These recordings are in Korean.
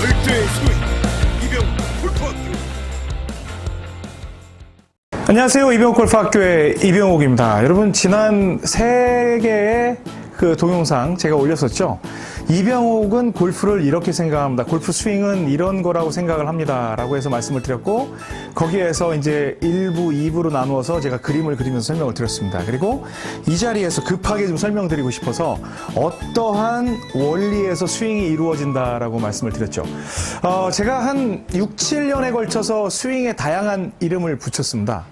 절대의 스윙 이병 골프학교. 안녕하세요. 이병옥 골프학교의 이병옥입니다. 여러분, 지난 3개의 그 동영상 제가 올렸었죠. 이병옥은 골프를 이렇게 생각합니다. 골프 스윙은 이런 거라고 생각을 합니다. 라고 해서 말씀을 드렸고, 거기에서 이제 1부, 2부로 나누어서 제가 그림을 그리면서 설명을 드렸습니다. 그리고 이 자리에서 급하게 좀 설명드리고 싶어서 어떠한 원리에서 스윙이 이루어진다라고 말씀을 드렸죠. 제가 한 6, 7년에 걸쳐서 스윙에 다양한 이름을 붙였습니다.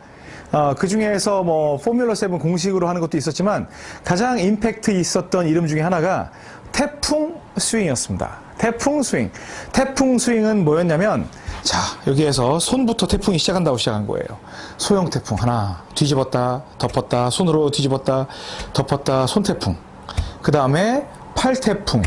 그 중에서 뭐 포뮬러 7 공식으로 하는 것도 있었지만 가장 임팩트 있었던 이름 중에 하나가 태풍 스윙이었습니다. 태풍 스윙. 태풍 스윙은 뭐였냐면, 자, 여기에서 손부터 태풍이 시작한다고 시작한 거예요. 소형 태풍 하나, 뒤집었다, 덮었다, 손으로 뒤집었다, 덮었다, 손 태풍. 그 다음에 팔 태풍.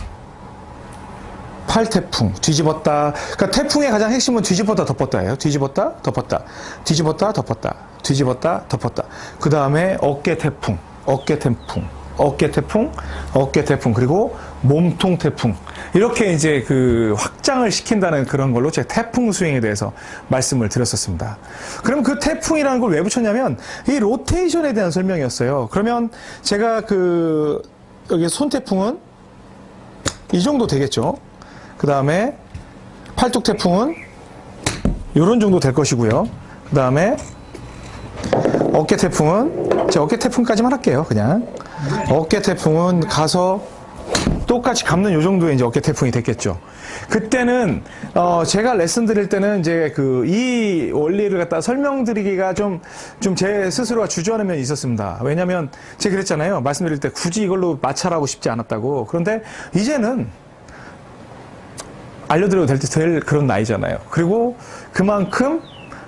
팔 태풍, 뒤집었다. 그러니까 태풍의 가장 핵심은 뒤집었다, 덮었다예요. 뒤집었다, 덮었다. 뒤집었다, 덮었다. 뒤집었다, 덮었다. 그 다음에 어깨 태풍, 어깨 태풍, 어깨 태풍, 어깨 태풍, 그리고 몸통 태풍. 이렇게 이제 그 확장을 시킨다는 그런 걸로 제가 태풍 스윙에 대해서 말씀을 드렸었습니다. 그럼 그 태풍이라는 걸 왜 붙였냐면 이 로테이션에 대한 설명이었어요. 그러면 제가 여기 손 태풍은 이 정도 되겠죠. 그 다음에 팔뚝 태풍은 이런 정도 될 것이고요. 그 다음에 어깨 태풍은, 제가 어깨 태풍까지만 할게요, 그냥. 어깨 태풍은 가서 똑같이 감는 요 정도의 이제 어깨 태풍이 됐겠죠. 그때는, 제가 레슨 드릴 때는 이제 이 원리를 갖다 설명드리기가 좀 제 스스로가 주저하는 면이 있었습니다. 왜냐면 제가 그랬잖아요. 말씀드릴 때 굳이 이걸로 마찰하고 싶지 않았다고. 그런데 이제는 알려드려도 될 그런 나이잖아요. 그리고 그만큼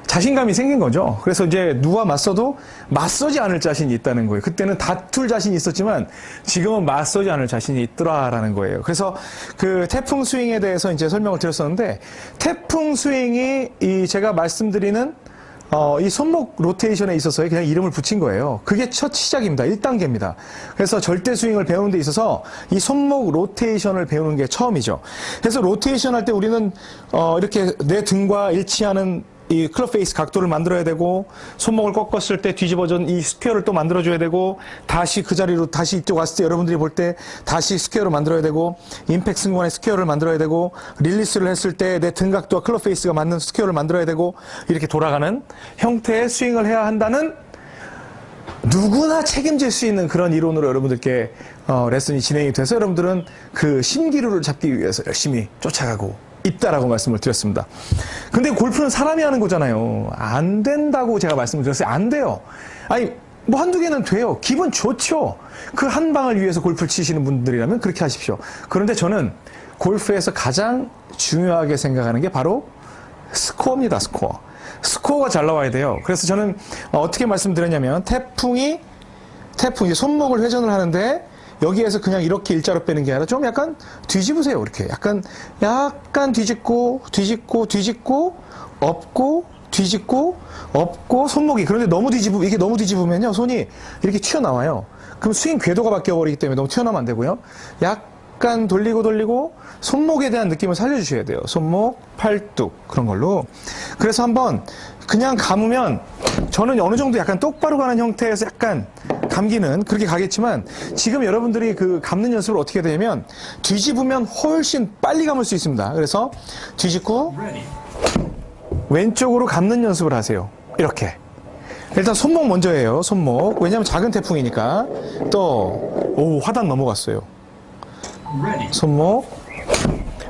자신감이 생긴 거죠. 그래서 이제 누가 맞서도 맞서지 않을 자신이 있다는 거예요. 그때는 다툴 자신이 있었지만 지금은 맞서지 않을 자신이 있더라라는 거예요. 그래서 그 태풍 스윙에 대해서 이제 설명을 드렸었는데, 태풍 스윙이 제가 말씀드리는 이 손목 로테이션에 있어서 그냥 이름을 붙인 거예요. 그게 첫 시작입니다. 1단계입니다. 그래서 절대 스윙을 배우는 데 있어서 이 손목 로테이션을 배우는 게 처음이죠. 그래서 로테이션 할 때 우리는 이렇게 내 등과 일치하는 이 클럽 페이스 각도를 만들어야 되고, 손목을 꺾었을 때 뒤집어진 이 스퀘어를 또 만들어줘야 되고, 다시 그 자리로 다시 이쪽 왔을 때 여러분들이 볼 때 다시 스퀘어를 만들어야 되고, 임팩트 순간에 스퀘어를 만들어야 되고, 릴리스를 했을 때 내 등 각도와 클럽 페이스가 맞는 스퀘어를 만들어야 되고, 이렇게 돌아가는 형태의 스윙을 해야 한다는, 누구나 책임질 수 있는 그런 이론으로 여러분들께 레슨이 진행이 돼서 여러분들은 그 신기루를 잡기 위해서 열심히 쫓아가고 있다라고 말씀을 드렸습니다. 근데 골프는 사람이 하는 거잖아요. 안 된다고 제가 말씀을 드렸어요. 안 돼요. 아니, 뭐 한두 개는 돼요. 기분 좋죠. 그 한 방을 위해서 골프를 치시는 분들이라면 그렇게 하십시오. 그런데 저는 골프에서 가장 중요하게 생각하는 게 바로 스코어입니다. 스코어. 스코어가 잘 나와야 돼요. 그래서 저는 어떻게 말씀드렸냐면, 태풍이 손목을 회전을 하는데 여기에서 그냥 이렇게 일자로 빼는 게 아니라 좀 약간 뒤집으세요. 이렇게 약간 뒤집고 엎고 뒤집고 엎고 손목이, 그런데 이게 너무 뒤집으면요 손이 이렇게 튀어나와요. 그럼 스윙 궤도가 바뀌어버리기 때문에 너무 튀어나오면 안 되고요. 약간 돌리고 손목에 대한 느낌을 살려주셔야 돼요. 손목, 팔뚝, 그런 걸로. 그래서 한번 그냥 감으면, 저는 어느 정도 약간 똑바로 가는 형태에서 약간 감기는 그렇게 가겠지만, 지금 여러분들이 그 감는 연습을 어떻게 되냐면, 뒤집으면 훨씬 빨리 감을 수 있습니다. 그래서 뒤집고 왼쪽으로 감는 연습을 하세요. 이렇게. 일단 손목 먼저 해요. 손목. 왜냐면 작은 태풍이니까. 또 화단 넘어갔어요. 손목.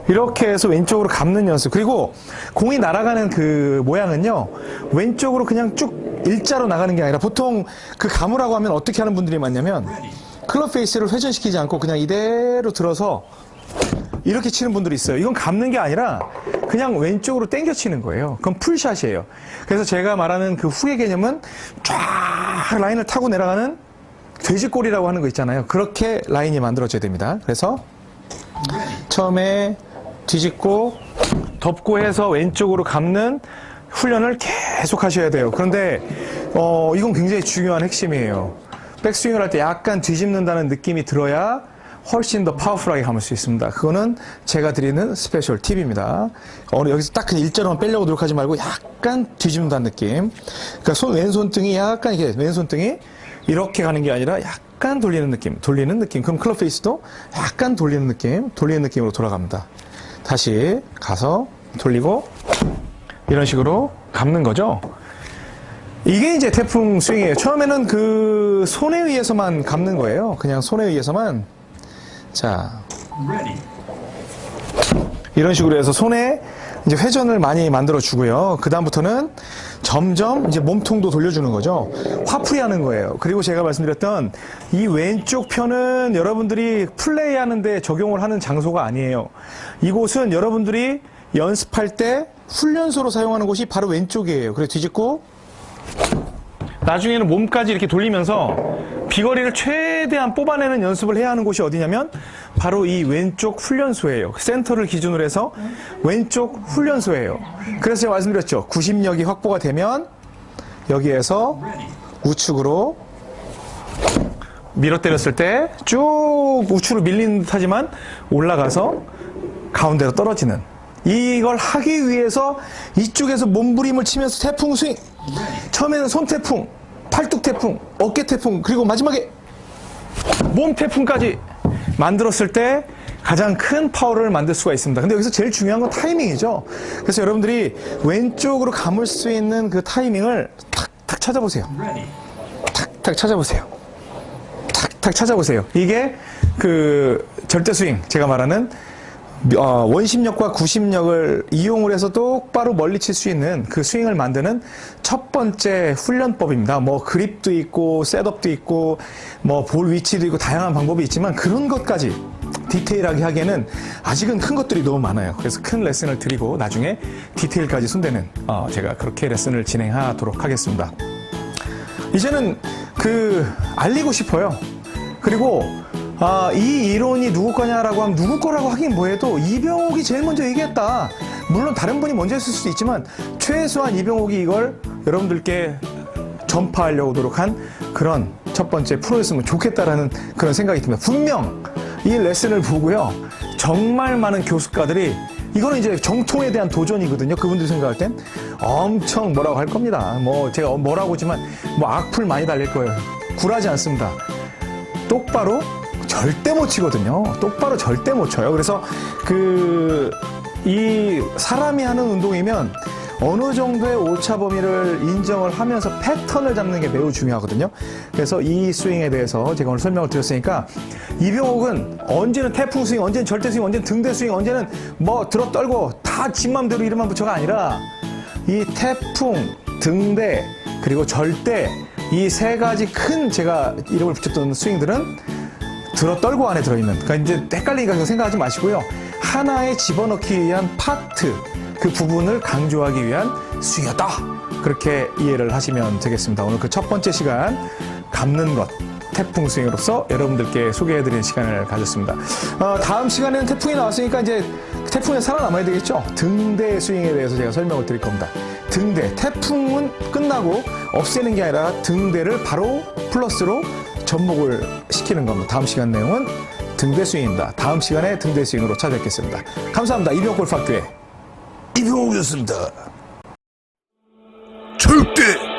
이렇게 해서 왼쪽으로 감는 연습. 그리고 공이 날아가는 그 모양은요, 왼쪽으로 그냥 쭉 일자로 나가는 게 아니라, 보통 그 감으라고 하면 어떻게 하는 분들이 많냐면, 클럽 페이스를 회전시키지 않고 그냥 이대로 들어서 이렇게 치는 분들이 있어요. 이건 감는 게 아니라 그냥 왼쪽으로 당겨 치는 거예요. 그건 풀샷이에요. 그래서 제가 말하는 그 훅의 개념은 쫙 라인을 타고 내려가는 돼지꼬리라고 하는 거 있잖아요. 그렇게 라인이 만들어져야 됩니다. 그래서 처음에 뒤집고 덮고 해서 왼쪽으로 감는 훈련을 계속 하셔야 돼요. 그런데 이건 굉장히 중요한 핵심이에요. 백스윙을 할 때 약간 뒤집는다는 느낌이 들어야 훨씬 더 파워풀하게 감을 수 있습니다. 그거는 제가 드리는 스페셜 팁입니다. 여기서 딱 그냥 일자로만 빼려고 노력하지 말고 약간 뒤집는다는 느낌. 그러니까 왼손등이 약간 이렇게, 왼손등이 이렇게 가는 게 아니라 약간 돌리는 느낌. 그럼 클럽 페이스도 약간 돌리는 느낌으로 돌아갑니다. 다시 가서 돌리고 이런 식으로 감는 거죠. 이게 이제 태풍 스윙이에요. 처음에는 그 손에 의해서만 감는 거예요. 그냥 손에 의해서만. 자, 이런 식으로 해서 손에 이제 회전을 많이 만들어 주고요. 그 다음부터는 점점 이제 몸통도 돌려주는 거죠. 화풀이 하는 거예요. 그리고 제가 말씀드렸던 이 왼쪽 편은 여러분들이 플레이 하는데 적용을 하는 장소가 아니에요. 이곳은 여러분들이 연습할 때 훈련소로 사용하는 곳이 바로 왼쪽이에요. 그래서 뒤집고 나중에는 몸까지 이렇게 돌리면서 비거리를 최대한 뽑아내는 연습을 해야 하는 곳이 어디냐면 바로 이 왼쪽 훈련소예요. 센터를 기준으로 해서 왼쪽 훈련소예요. 그래서 제가 말씀드렸죠. 구심력이 확보가 되면 여기에서 우측으로 밀어 때렸을 때 쭉 우측으로 밀리는 듯 하지만 올라가서 가운데로 떨어지는, 이걸 하기 위해서 이쪽에서 몸부림을 치면서 태풍 스윙, 처음에는 손 태풍, 팔뚝 태풍, 어깨 태풍, 그리고 마지막에 몸 태풍까지 만들었을 때 가장 큰 파워를 만들 수가 있습니다. 근데 여기서 제일 중요한 건 타이밍이죠. 그래서 여러분들이 왼쪽으로 감을 수 있는 그 타이밍을 탁탁 찾아보세요. 탁탁 찾아보세요. 탁탁 찾아보세요. 이게 그 절대 스윙, 제가 말하는 원심력과 구심력을 이용을 해서 똑바로 멀리 칠 수 있는 그 스윙을 만드는 첫 번째 훈련법입니다. 뭐 그립도 있고 셋업도 있고 뭐 볼 위치도 있고 다양한 방법이 있지만 그런 것까지 디테일하게 하기에는 아직은 큰 것들이 너무 많아요. 그래서 큰 레슨을 드리고 나중에 디테일까지 손대는 제가 그렇게 레슨을 진행하도록 하겠습니다. 이제는 알리고 싶어요. 그리고 이 이론이 누구 거냐라고 하면 누구 거라고 하긴 뭐해도 이병옥이 제일 먼저 얘기했다. 물론 다른 분이 먼저 했을 수도 있지만 최소한 이병옥이 이걸 여러분들께 전파하려고 노력한 그런 첫 번째 프로였으면 좋겠다라는 그런 생각이 듭니다. 분명 이 레슨을 보고요, 정말 많은 교수가들이 이거는 이제 정통에 대한 도전이거든요. 그분들이 생각할 땐 엄청 뭐라고 할 겁니다. 뭐 제가 뭐라고 하지만 뭐 악플 많이 달릴 거예요. 굴하지 않습니다. 똑바로 절대 못 치거든요. 똑바로 절대 못 쳐요. 그래서 이 사람이 하는 운동이면 어느 정도의 오차 범위를 인정을 하면서 패턴을 잡는 게 매우 중요하거든요. 그래서 이 스윙에 대해서 제가 오늘 설명을 드렸으니까 이병옥은 언제는 태풍 스윙, 언제는 절대 스윙, 언제는 등대 스윙, 언제는 뭐 들어 떨고 다 지 맘대로 이름만 붙여가 아니라 이 태풍, 등대, 그리고 절대, 이 세 가지 큰 제가 이름을 붙였던 스윙들은 들어 떨고 안에 들어있는, 그러니까 이제 헷갈리니까 생각하지 마시고요. 하나에 집어넣기 위한 파트, 그 부분을 강조하기 위한 스윙이었다. 그렇게 이해를 하시면 되겠습니다. 오늘 그 첫 번째 시간, 감는 것, 태풍 스윙으로서 여러분들께 소개해드리는 시간을 가졌습니다. 다음 시간에는 태풍이 나왔으니까 이제 태풍에 살아남아야 되겠죠. 등대 스윙에 대해서 제가 설명을 드릴 겁니다. 등대, 태풍은 끝나고 없애는 게 아니라 등대를 바로 플러스로 접목을 시키는 겁니다. 다음 시간 내용은 등대 스윙입니다. 다음 시간에 등대 스윙으로 찾아뵙겠습니다. 감사합니다. 이병옥 골프학교의 이병옥이었습니다. 절대